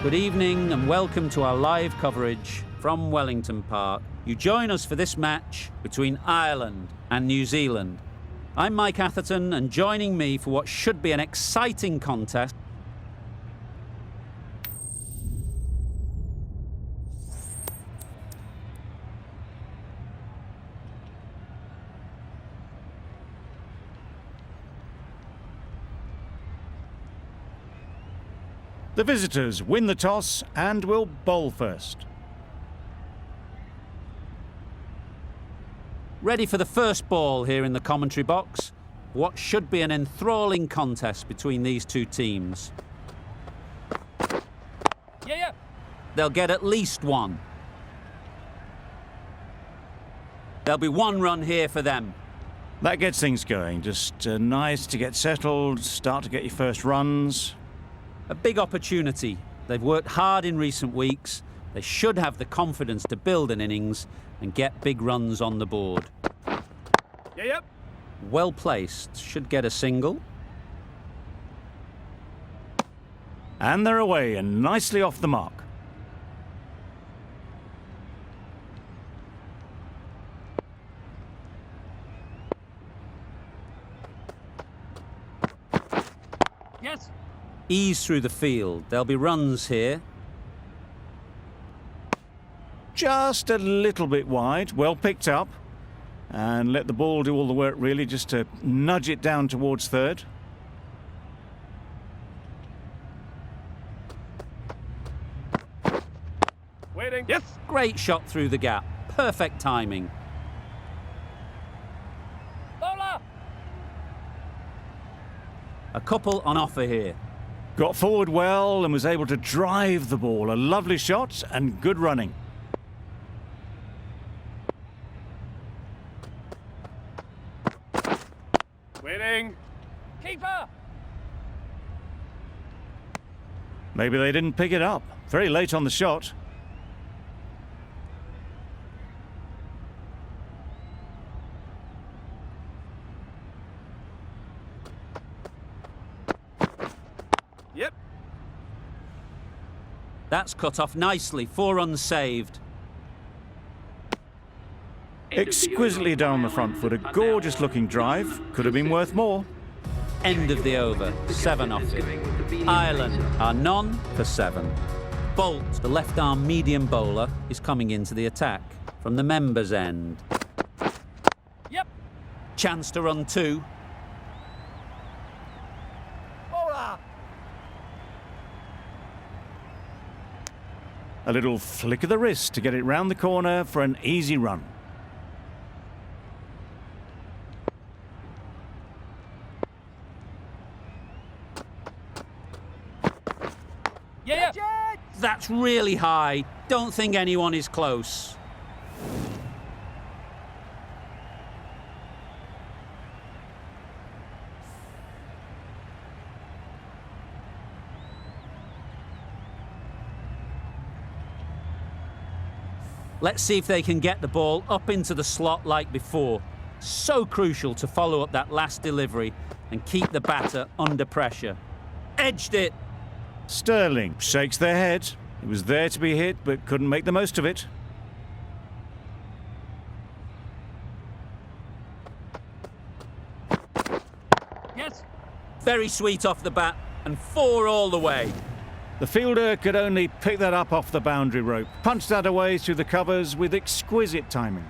Good evening and welcome to our live coverage from Wellington Park. You join us for this match between Ireland and New Zealand. I'm Mike Atherton, and joining me for what should be an exciting contest the visitors win the toss and will bowl first. Ready for the first ball here in the commentary box. What should be an enthralling contest between these two teams. Yeah. They'll get at least one. There'll be one run here for them. That gets things going. Just nice to get settled, start to get your first runs. A big opportunity. They've worked hard in recent weeks. They should have the confidence to build an innings and get big runs on the board. Yeah. Well placed. Should get a single. And they're away and nicely off the mark. Yes. Ease through the field. There'll be runs here. Just a little bit wide, well picked up. And let the ball do all the work really, just to nudge it down towards third. Waiting. Yes. Great shot through the gap. Perfect timing. Bowler. A couple on offer here. Got forward well and was able to drive the ball. A lovely shot and good running. Waiting. Keeper. Maybe they didn't pick it up. Very late on the shot. Yep. That's cut off nicely. 4 runs saved. Exquisitely down the front foot. A gorgeous looking drive. Could have been worth more. End of the over. 7 off it. Ireland are none for 7. Bolt, the left-arm medium bowler, is coming into the attack from the members' end. Yep. Chance to run 2. Bowler. A little flick of the wrist to get it round the corner for an easy run. Yeah. That's really high. Don't think anyone is close. Let's see if they can get the ball up into the slot like before. So crucial to follow up that last delivery and keep the batter under pressure. Edged it. Sterling shakes their head. It was there to be hit, but couldn't make the most of it. Yes. Very sweet off the bat, and 4 all the way. The fielder could only pick that up off the boundary rope. Punched that away through the covers with exquisite timing.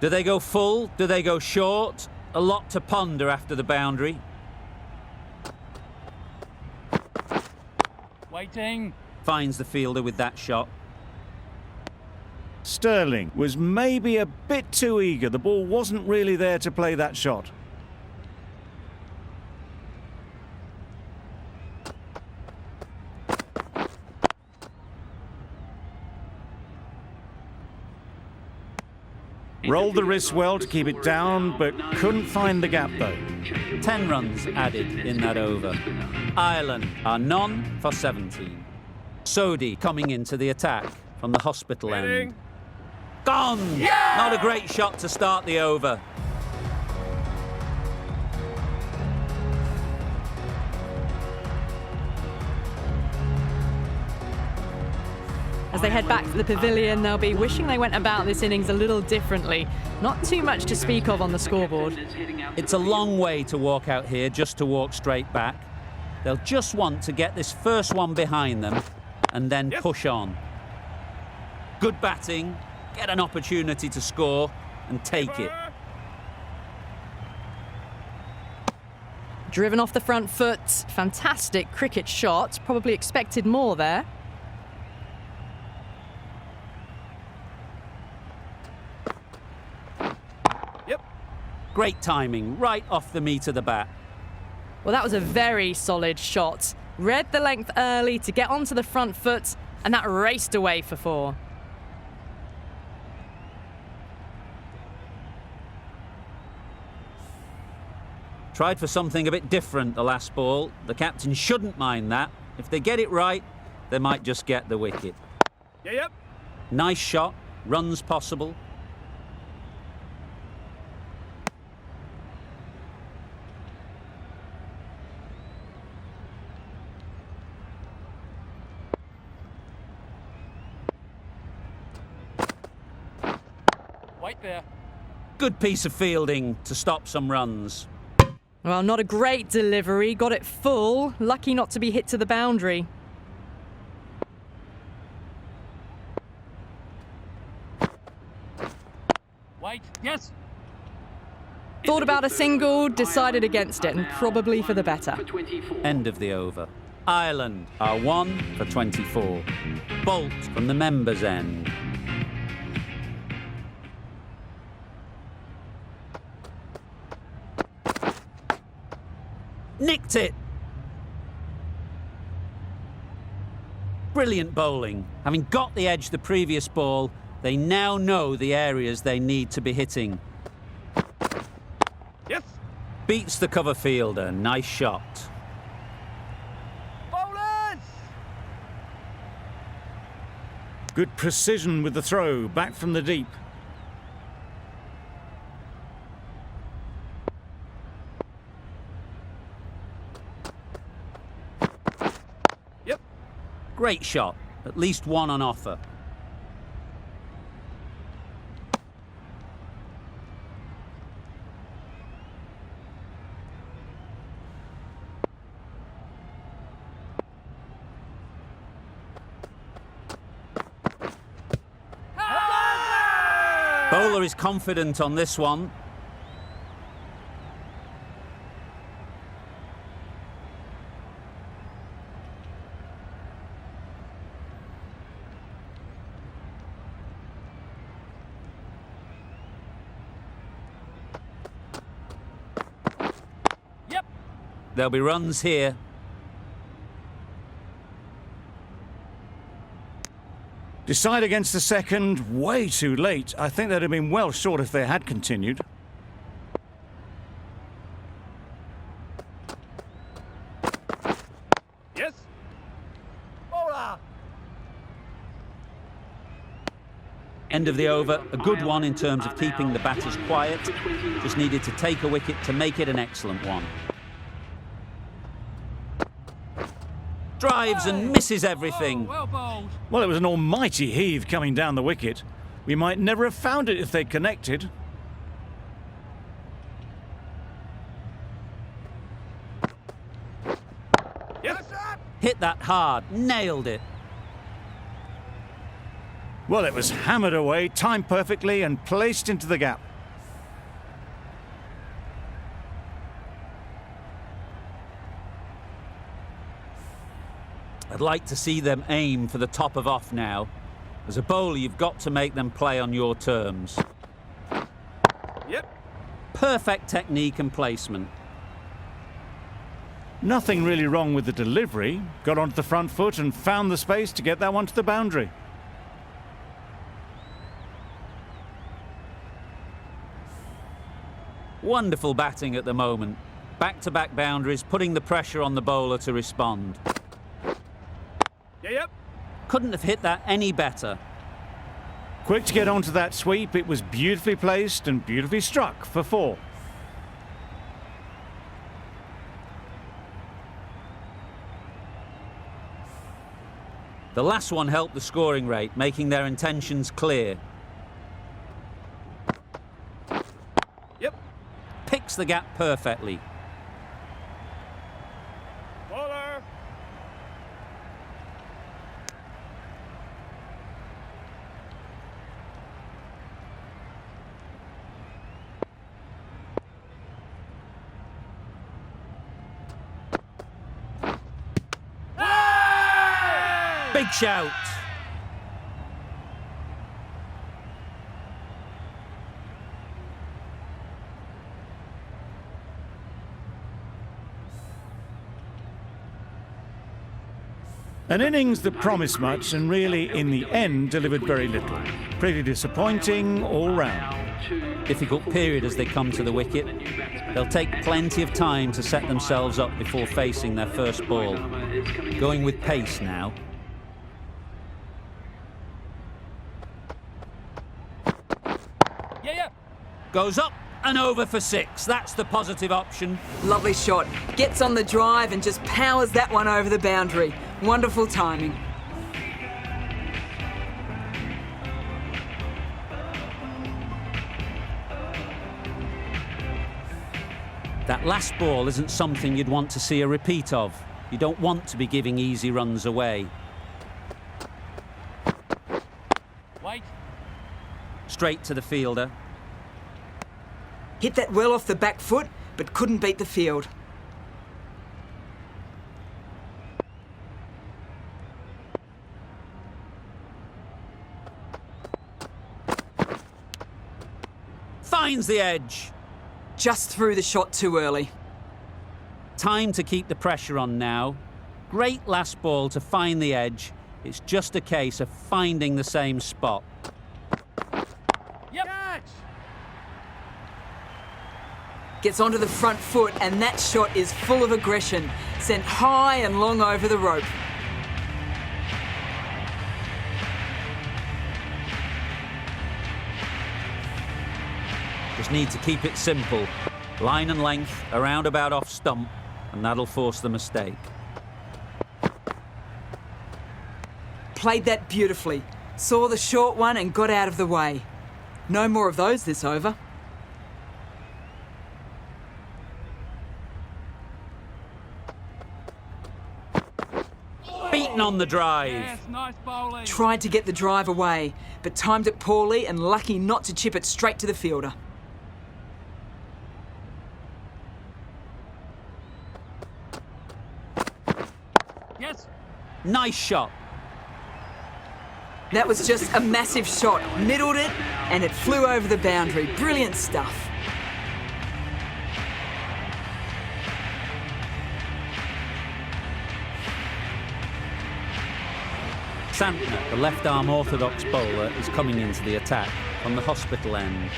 Do they go full? Do they go short? A lot to ponder after the boundary. Waiting. Finds the fielder with that shot. Sterling was maybe a bit too eager. The ball wasn't really there to play that shot. Rolled the wrist well to keep it down, but couldn't find the gap though. 10 runs added in that over. Ireland are none for 17. Sodhi coming into the attack from the hospital end. Gone! Yeah! Not a great shot to start the over. they head back to the pavilion, they'll be wishing they went about this innings a little differently. Not too much to speak of on the scoreboard. It's a long way to walk out here just to walk straight back. They'll just want to get this first one behind them and then push on. Good batting, get an opportunity to score and take it. Driven off the front foot, fantastic cricket shot, probably expected more there. Great timing, right off the meat of the bat. Well, that was a very solid shot. Read the length early to get onto the front foot, and that raced away for 4. Tried for something a bit different the last ball. The captain shouldn't mind that. If they get it right, they might just get the wicket. Nice shot, runs possible. Wait there. Good piece of fielding to stop some runs. Well, not a great delivery, got it full. Lucky not to be hit to the boundary. Wait. Yes. Thought about a single, decided against it, and probably for the better. End of the over. Ireland are 1 for 24. Bolt from the members' end. Nicked it! Brilliant bowling. Having got the edge the previous ball, they now know the areas they need to be hitting. Yes. Beats the cover fielder. Nice shot. Bowlers! Good precision with the throw, back from the deep. Great shot. At least one on offer. Bowler is confident on this one. There'll be runs here. Decide against the second, way too late. I think they'd have been well short if they had continued. Yes. Bowler. End of the over. A good one in terms of keeping the batters quiet. Just needed to take a wicket to make it an excellent one. Drives and misses everything. Well bowled. Well, it was an almighty heave coming down the wicket. We might never have found it if they'd connected. Yes, sir. Hit that hard. Nailed it. Well, it was hammered away, timed perfectly and placed into the gap. I'd like to see them aim for the top of off now. As a bowler, you've got to make them play on your terms. Yep. Perfect technique and placement. Nothing really wrong with the delivery. Got onto the front foot and found the space to get that one to the boundary. Wonderful batting at the moment. Back-to-back boundaries, putting the pressure on the bowler to respond. Yep. Couldn't have hit that any better. Quick to get onto that sweep. It was beautifully placed and beautifully struck for 4. The last one helped the scoring rate, making their intentions clear. Yep. Picks the gap perfectly. Bowler. Big shout. An innings that promised much and really, in the end, delivered very little. Pretty disappointing all round. Difficult period as they come to the wicket. They'll take plenty of time to set themselves up before facing their first ball. Going with pace now. Yeah. Goes up and over for 6. That's the positive option. Lovely shot. Gets on the drive and just powers that one over the boundary. Wonderful timing. That last ball isn't something you'd want to see a repeat of. You don't want to be giving easy runs away. Wait. Straight to the fielder. Hit that well off the back foot, but couldn't beat the field. Finds the edge. Just threw the shot too early. Time to keep the pressure on now. Great last ball to find the edge. It's just a case of finding the same spot. Yep. Catch. Gets onto the front foot and that shot is full of aggression. Sent high and long over the rope. Just need to keep it simple. Line and length, around about off stump, and that'll force the mistake. Played that beautifully. Saw the short one and got out of the way. No more of those this over. Beaten on the drive. Yes, nice bowling. Tried to get the drive away, but timed it poorly and lucky not to chip it straight to the fielder. Yes. Nice shot. That was just a massive shot. Middled it and it flew over the boundary. Brilliant stuff. Santner, the left-arm orthodox bowler, is coming into the attack on the hospital end.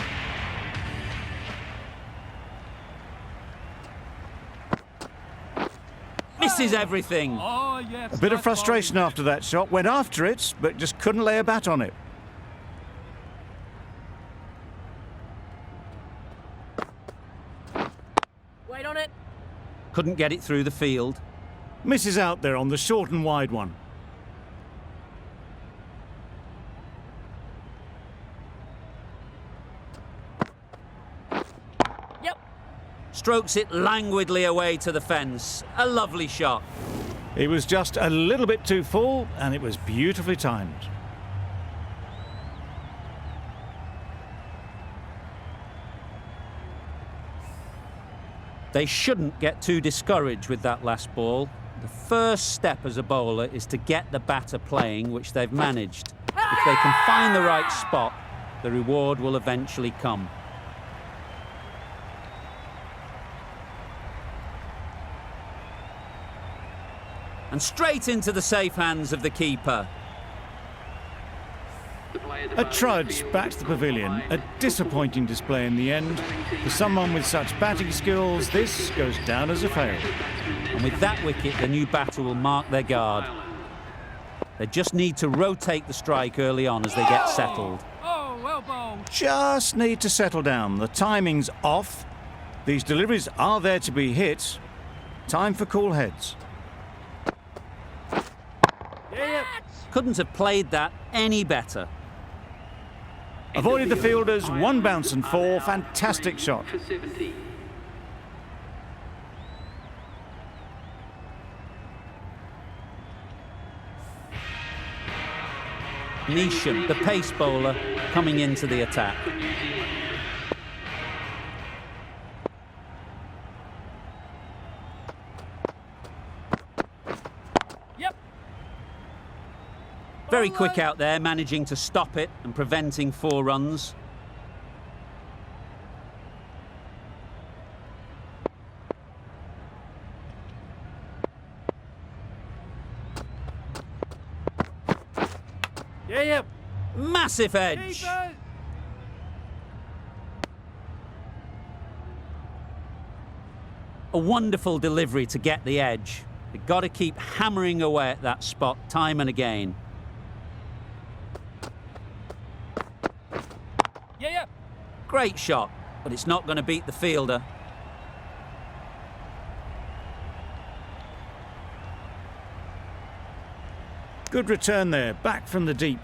Misses everything. Oh, yes. A bit of nice frustration bowling. after that shot. Went after it, but just couldn't lay a bat on it. Wait on it. Couldn't get it through the field. Misses out there on the short and wide one. Yep. Strokes it languidly away to the fence. A lovely shot. It was just a little bit too full, and it was beautifully timed. They shouldn't get too discouraged with that last ball. The first step as a bowler is to get the batter playing, which they've managed. If they can find the right spot, the reward will eventually come. And straight into the safe hands of the keeper. A trudge back to the pavilion. A disappointing display in the end. For someone with such batting skills, this goes down as a fail. And with that wicket, the new batter will mark their guard. They just need to rotate the strike early on as they get settled. Oh, well bowled. Just need to settle down. The timing's off. These deliveries are there to be hit. Time for cool heads. Yeah. Couldn't have played that any better. Avoided the fielders, 1 bounce and 4. Fantastic shot. Neesham, the pace bowler, coming into the attack. Yep. Very quick out there, managing to stop it and preventing 4 runs. Yeah. Massive edge. Keepers. A wonderful delivery to get the edge. They've got to keep hammering away at that spot time and again. Yeah. Great shot, but it's not going to beat the fielder. Good return there, back from the deep.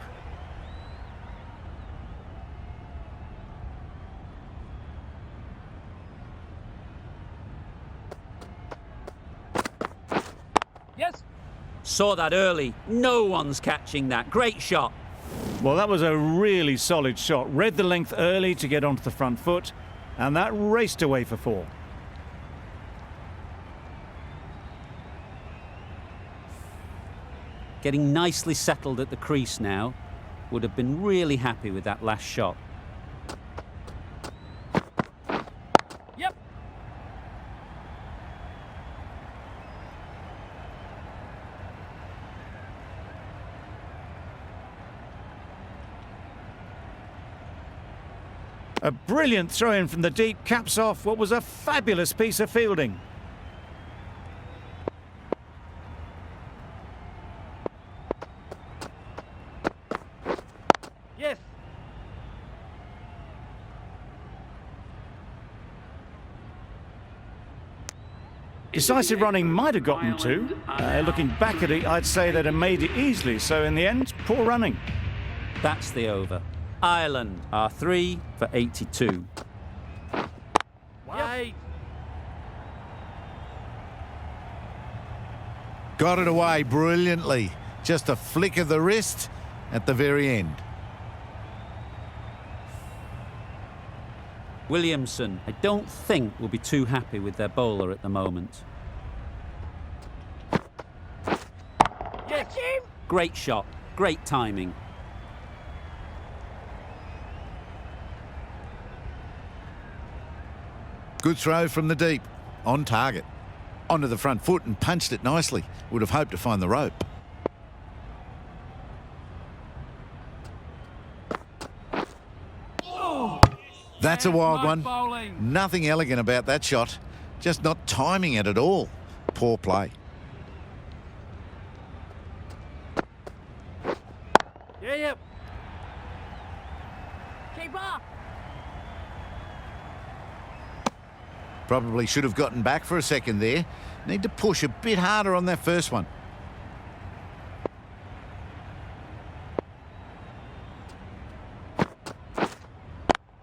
Yes. Saw that early. No one's catching that. Great shot. Well, that was a really solid shot. Read the length early to get onto the front foot, and that raced away for 4. Getting nicely settled at the crease now. Would have been really happy with that last shot. Yep. A brilliant throw-in from the deep caps off what was a fabulous piece of fielding. Yes. Decisive running might have gotten 2. Looking back at it, I'd say they'd have made it easily. So in the end, poor running. That's the over. Ireland are 3 for 82. Wait. Got it away brilliantly. Just a flick of the wrist at the very end. Williamson, I don't think, will be too happy with their bowler at the moment. Yes. Him. Great shot, great timing. Good throw from the deep. On target. Onto the front foot and punched it nicely. Would have hoped to find the rope. That's a wild Nice one. bowling. Nothing elegant about that shot. Just not timing it at all. Poor play. Yeah. Probably should have gotten back for a second there. Need to push a bit harder on that first one.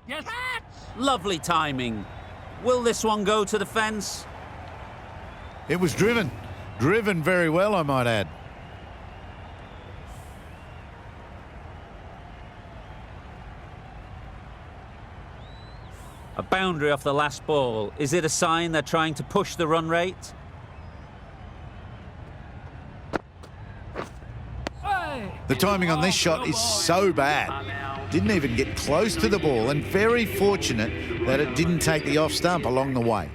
Yes. Lovely timing. Will this one go to the fence? It was driven. Driven very well, I might add. A boundary off the last ball. Is it a sign they're trying to push the run rate? Hey. The timing on this shot is so bad. Didn't even get close to the ball, and very fortunate that it didn't take the off stump along the way.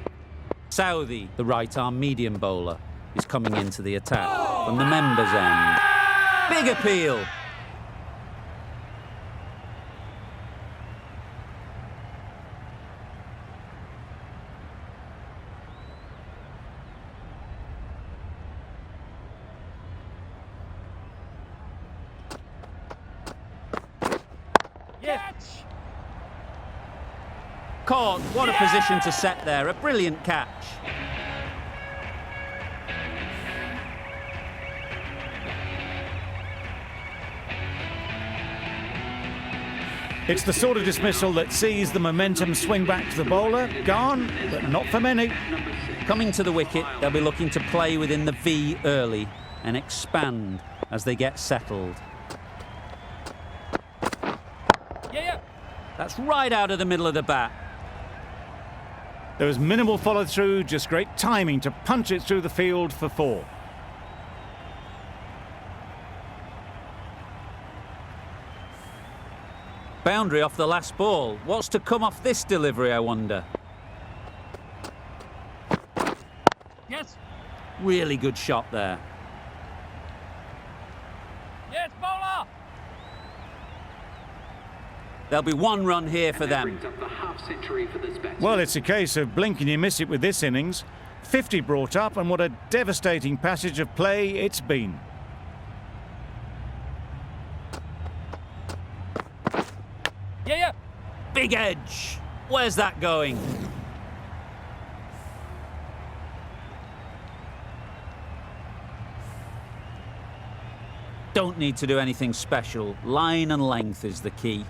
Southey, the right-arm medium bowler, is coming into the attack from the members' end. Big appeal. Yes. Caught. What a position to set there. A brilliant catch. It's the sort of dismissal that sees the momentum swing back to the bowler. Gone, but not for many. Coming to the wicket, they'll be looking to play within the V early and expand as they get settled. Yeah. That's right out of the middle of the bat. There was minimal follow-through, just great timing to punch it through the field for 4. Boundary off the last ball. What's to come off this delivery, I wonder? Yes. Really good shot there. Yes, bowler. There'll be 1 run here for them. Well, it's a case of blink and you miss it with this innings. 50 brought up, and what a devastating passage of play it's been. Yeah. Big edge. Where's that going? Don't need to do anything special. Line and length is the key.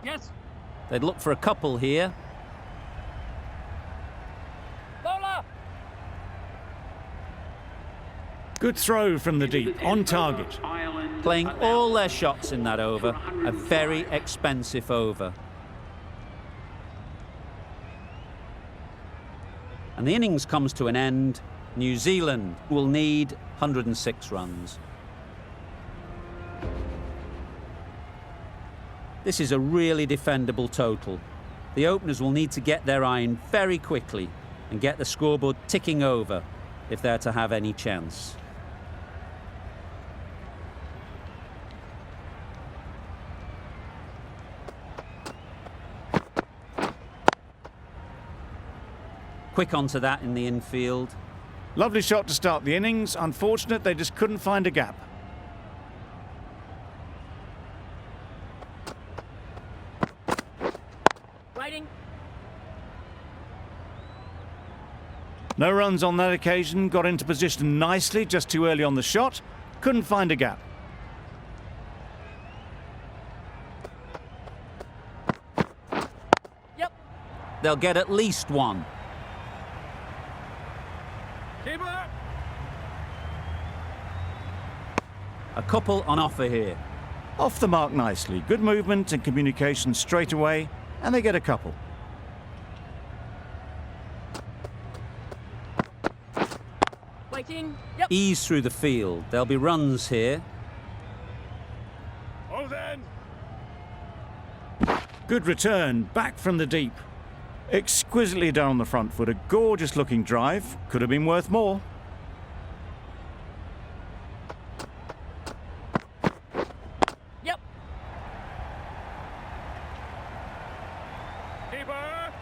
Yes. They'd look for a couple here. Bowler. Good throw from the deep, on target. Playing all their shots in that over. A very expensive over. And the innings comes to an end. New Zealand will need 106 runs. This is a really defendable total. The openers will need to get their iron very quickly and get the scoreboard ticking over if they're to have any chance. Quick onto that in the infield. Lovely shot to start the innings. Unfortunate they just couldn't find a gap. Waiting. No runs on that occasion. Got into position nicely, just too early on the shot. Couldn't find a gap. Yep. They'll get at least 1. Keeper. A couple on offer here. Off the mark nicely. Good movement and communication straight away, and they get a couple. Waiting. Yep. Ease through the field. There'll be runs here. Hold on. Good return, back from the deep. Exquisitely done on the front foot. A gorgeous looking drive. Could have been worth more. Yep. Keeper.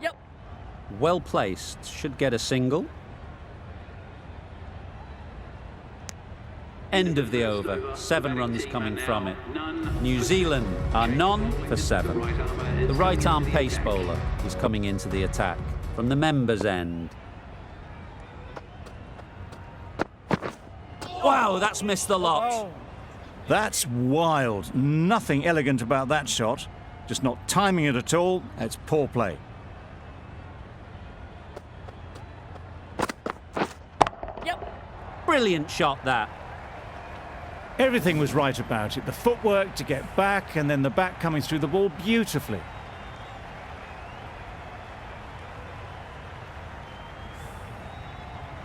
Yep. Well placed. Should get a single. End of the over. 7 runs coming from it. New Zealand are none for 7. The right arm pace bowler is coming into the attack from the members' end. Wow, that's missed the lot. That's wild. Nothing elegant about that shot. Just not timing it at all. It's poor play. Yep. Brilliant shot that. Everything was right about it. The footwork to get back, and then the back coming through the ball beautifully.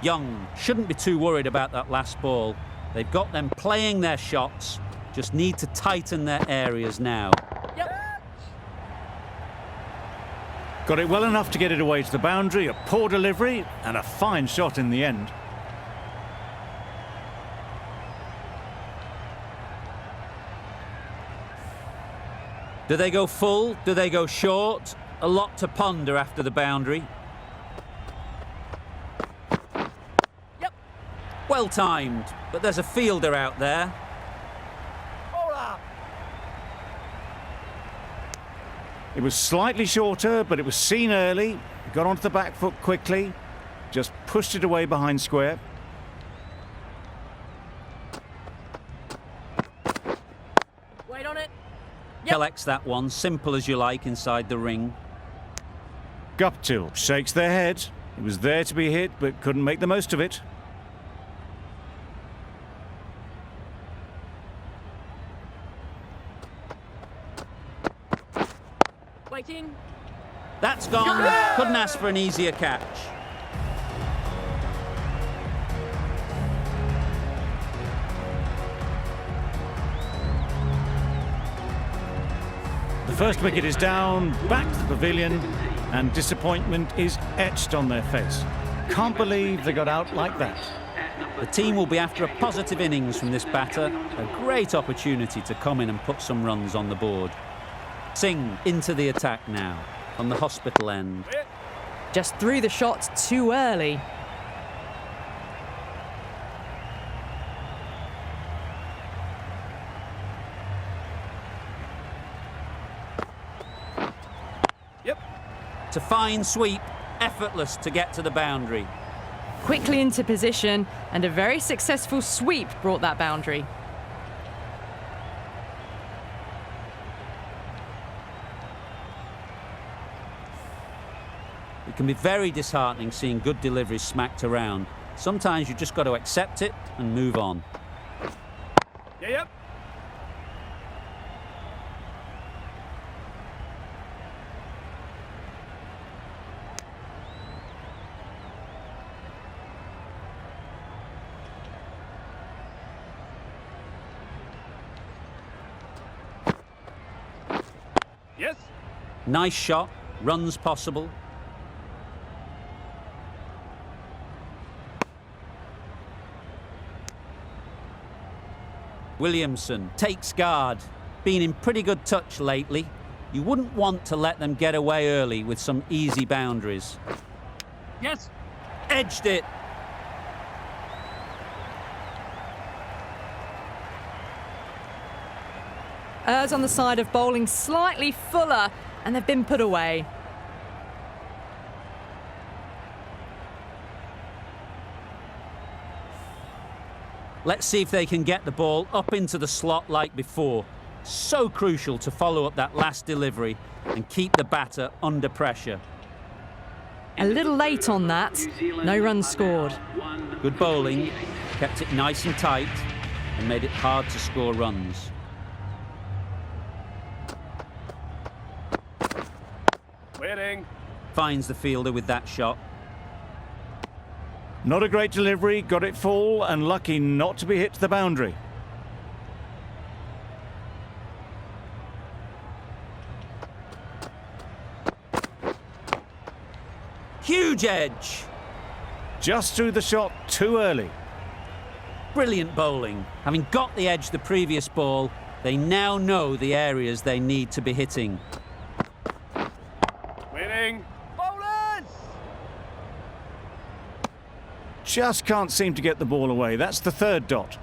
Young shouldn't be too worried about that last ball. They've got them playing their shots, just need to tighten their areas now. Yep. Got it well enough to get it away to the boundary. A poor delivery and a fine shot in the end. Do they go full? Do they go short? A lot to ponder after the boundary. Yep. Well timed, but there's a fielder out there. It was slightly shorter, but it was seen early. Got onto the back foot quickly. Just pushed it away behind square. Wait on it. Yep. Collects that one, simple as you like, inside the ring. Guptill shakes their head. It was there to be hit, but couldn't make the most of it. Waiting. That's gone. Couldn't ask for an easier catch. The first wicket is down, back to the pavilion, and disappointment is etched on their face. Can't believe they got out like that. The team will be after a positive innings from this batter. A great opportunity to come in and put some runs on the board. Singh into the attack now on the hospital end. Just threw the shot too early. It's a fine sweep, effortless to get to the boundary. Quickly into position, and a very successful sweep brought that boundary. It can be very disheartening seeing good deliveries smacked around. Sometimes you just got to accept it and move on. Yep. Yes. Nice shot, runs possible. Williamson takes guard. Been in pretty good touch lately. You wouldn't want to let them get away early with some easy boundaries. Yes. Edged it. Errs on the side of bowling slightly fuller, and they've been put away. Let's see if they can get the ball up into the slot like before. So crucial to follow up that last delivery and keep the batter under pressure. A little late on that. No runs scored. Good bowling, kept it nice and tight and made it hard to score runs. Waiting. Finds the fielder with that shot. Not a great delivery, got it full and lucky not to be hit to the boundary. Huge edge. Just threw the shot too early. Brilliant bowling. Having got the edge the previous ball, they now know the areas they need to be hitting. Waiting. Bowlers! Just can't seem to get the ball away. That's the third dot.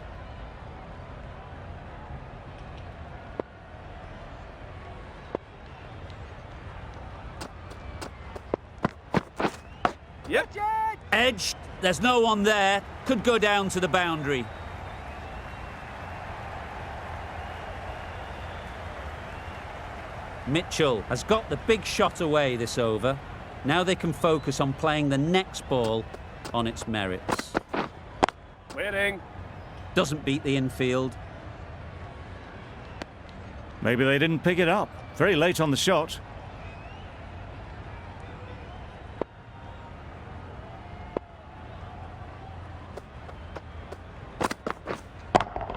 Yep. Edged. There's no one there. Could go down to the boundary. Mitchell has got the big shot away this over. Now they can focus on playing the next ball on its merits. Waiting. Doesn't beat the infield. Maybe they didn't pick it up. Very late on the shot.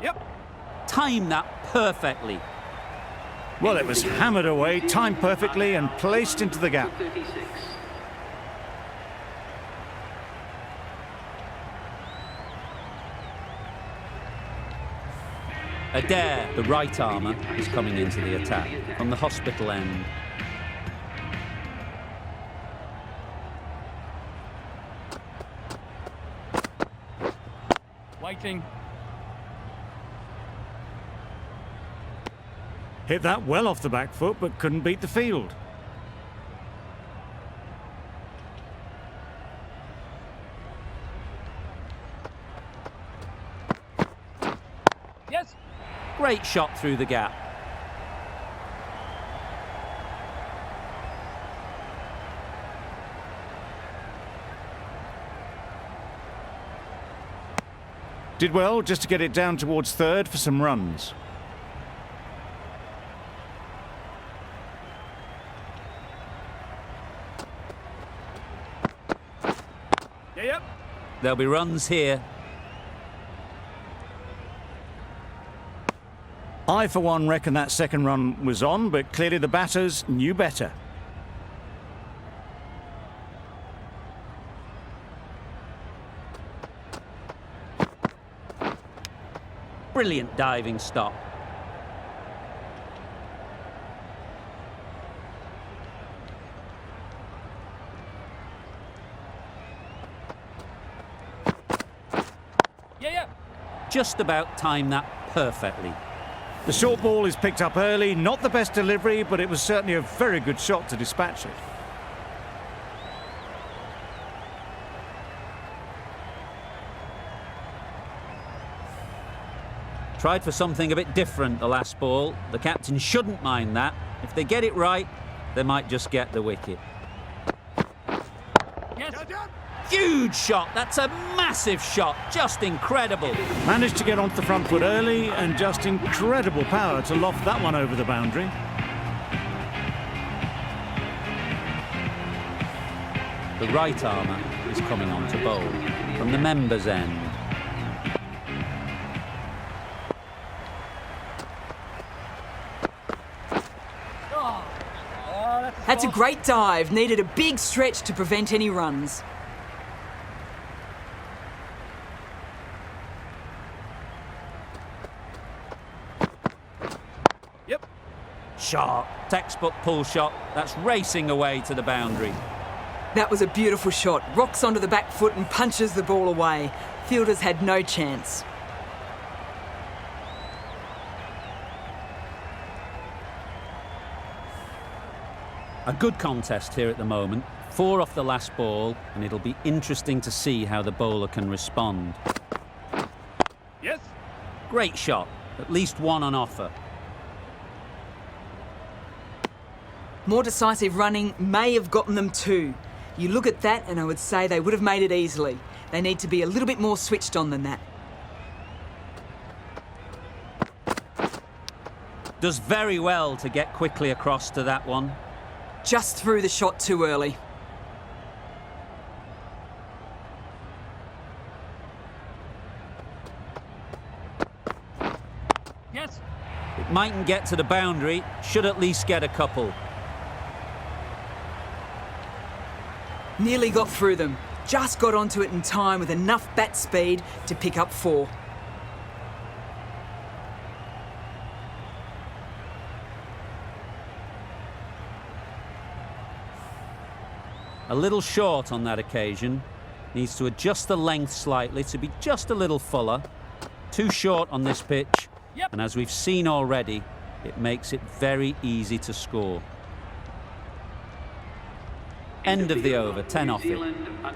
Yep. Timed that perfectly. Well, it was hammered away, timed perfectly and placed into the gap. Adair, the right armour, is coming into the attack from the hospital end. Waiting. Hit that well off the back foot, but couldn't beat the field. Great shot through the gap. Did well just to get it down towards third for some runs. Yep. There'll be runs here. I, for one, reckon that second run was on, but clearly the batters knew better. Brilliant diving stop. Yeah. Just about timed that perfectly. The short ball is picked up early, not the best delivery, but it was certainly a very good shot to dispatch it. Tried for something a bit different the last ball. The captain shouldn't mind that. If they get it right, they might just get the wicket. Yes. Huge shot. That's a massive shot. Just incredible. Managed to get onto the front foot early and just incredible power to loft that one over the boundary. The right armour is coming on to bowl from the members' end. That's a great dive. Needed a big stretch to prevent any runs. Yep. Shot. Textbook pull shot. That's racing away to the boundary. That was a beautiful shot. Rocks onto the back foot and punches the ball away. Fielders had no chance. A good contest here at the moment. 4 off the last ball, and it'll be interesting to see how the bowler can respond. Yes. Great shot. At least one on offer. More decisive running may have gotten them 2. You look at that and I would say they would have made it easily. They need to be a little bit more switched on than that. Does very well to get quickly across to that one. Just threw the shot too early. Yes. It mightn't get to the boundary, should at least get a couple. Nearly got through them. Just got onto it in time with enough bat speed to pick up 4. A little short on that occasion. Needs to adjust the length slightly to be just a little fuller. Too short on this pitch. Yep. And as we've seen already, it makes it very easy to score. End of the over, 10 off it.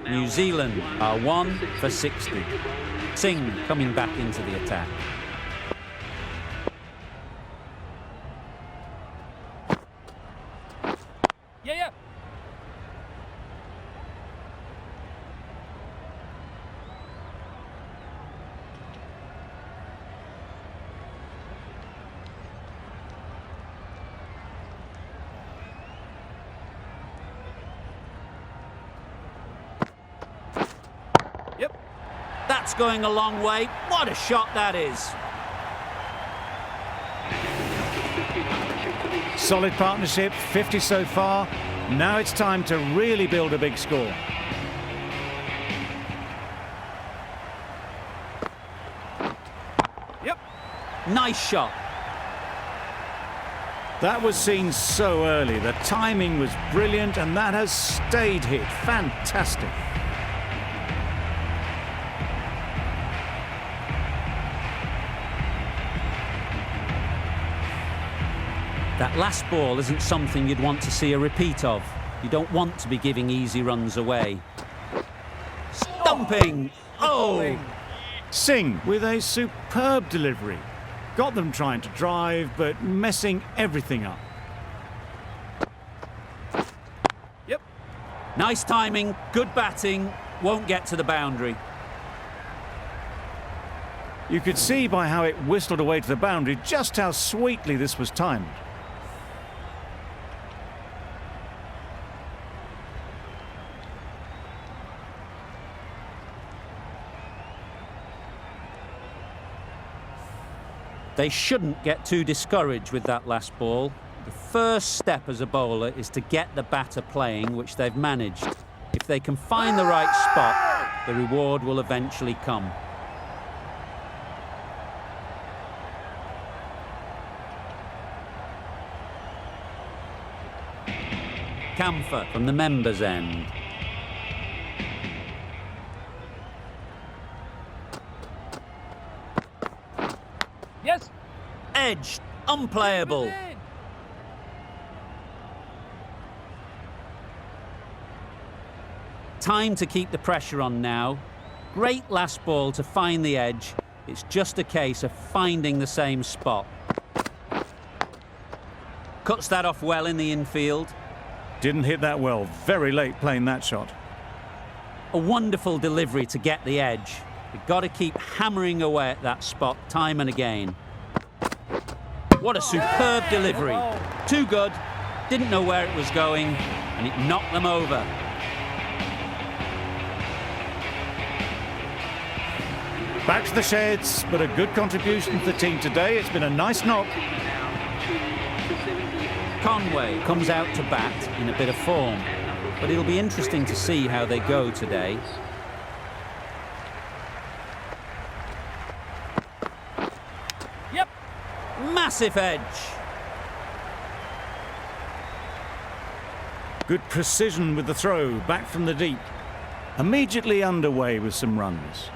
New Zealand are 1 for 60. Singh coming back into the attack. Yeah. Yep. That's going a long way. What a shot that is. Solid partnership, 50 so far. Now it's time to really build a big score. Yep. Nice shot. That was seen so early. The timing was brilliant and that has stayed hit. Fantastic. That last ball isn't something you'd want to see a repeat of. You don't want to be giving easy runs away. Stumping! Oh! Singh with a superb delivery. Got them trying to drive, but messing everything up. Yep. Nice timing, good batting, won't get to the boundary. You could see by how it whistled away to the boundary just how sweetly this was timed. They shouldn't get too discouraged with that last ball. The first step as a bowler is to get the batter playing, which they've managed. If they can find the right spot, the reward will eventually come. Camphor from the members' end. Yes. Edge, unplayable. Time to keep the pressure on now. Great last ball to find the edge. It's just a case of finding the same spot. Cuts that off well in the infield. Didn't hit that well. Very late playing that shot. A wonderful delivery to get the edge. You've got to keep hammering away at that spot time and again. What a superb delivery. Too good. Didn't know where it was going, and it knocked them over. Back to the sheds, but a good contribution to the team today. It's been a nice knock. Conway comes out to bat in a bit of form, but it'll be interesting to see how they go today. Yep. Massive edge. Good precision with the throw, back from the deep. Immediately underway with some runs.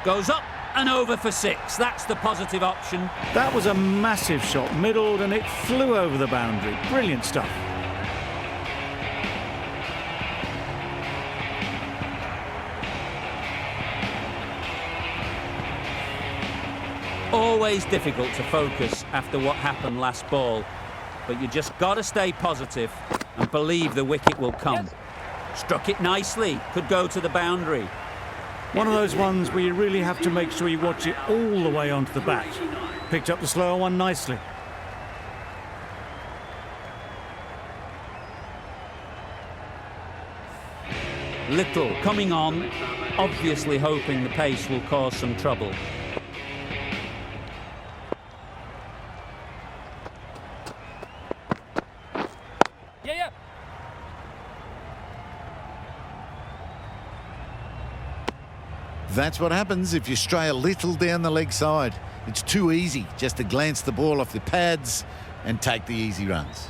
Goes up and over for 6. That's the positive option. That was a massive shot, middled, and it flew over the boundary. Brilliant stuff. Always difficult to focus after what happened last ball, but you just got to stay positive and believe the wicket will come. Struck it nicely, could go to the boundary. One of those ones where you really have to make sure you watch it all the way onto the bat. Picked up the slower one nicely. Little coming on, obviously hoping the pace will cause some trouble. That's what happens if you stray a little down the leg side. It's too easy just to glance the ball off the pads and take the easy runs.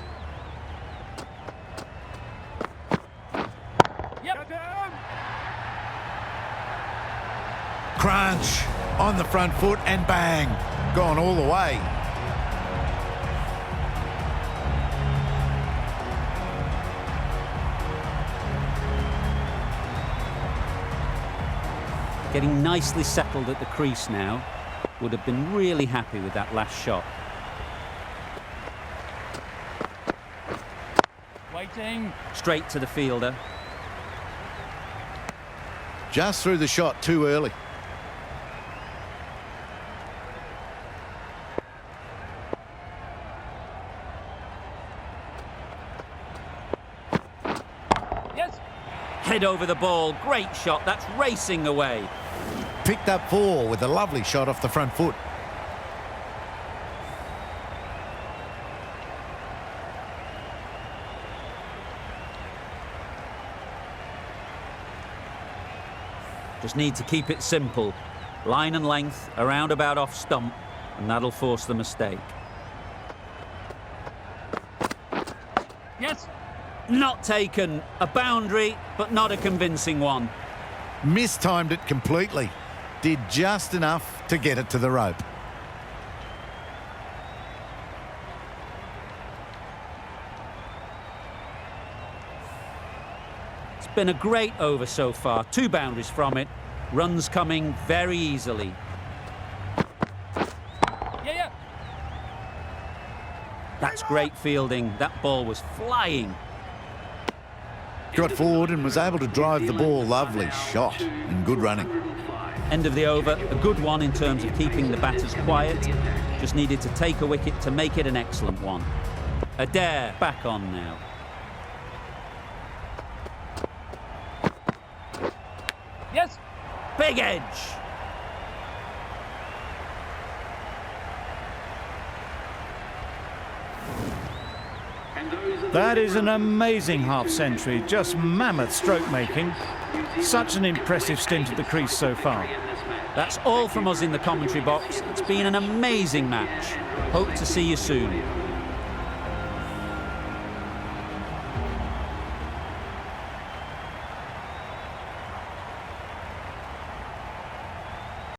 Crunch on the front foot and bang, gone all the way. Getting nicely settled at the crease now. Would have been really happy with that last shot. Waiting. Straight to the fielder. Just threw the shot too early. Yes. Head over the ball. Great shot. That's racing away. Picked up 4 with a lovely shot off the front foot. Just need to keep it simple. Line and length, around about off stump, and that'll force the mistake. Yes. Not taken. A boundary, but not a convincing one. Mistimed it completely. Did just enough to get it to the rope. It's been a great over so far. 2 boundaries from it. Runs coming very easily. Yeah. That's great fielding. That ball was flying. Got forward and was able to drive the ball. Lovely shot and good running. End of the over. A good one in terms of keeping the batters quiet. Just needed to take a wicket to make it an excellent one. Adair back on now. Yes. Big edge. That is an amazing half-century, just mammoth stroke making. Such an impressive stint at the crease so far. That's all from us in the commentary box. It's been an amazing match. Hope to see you soon.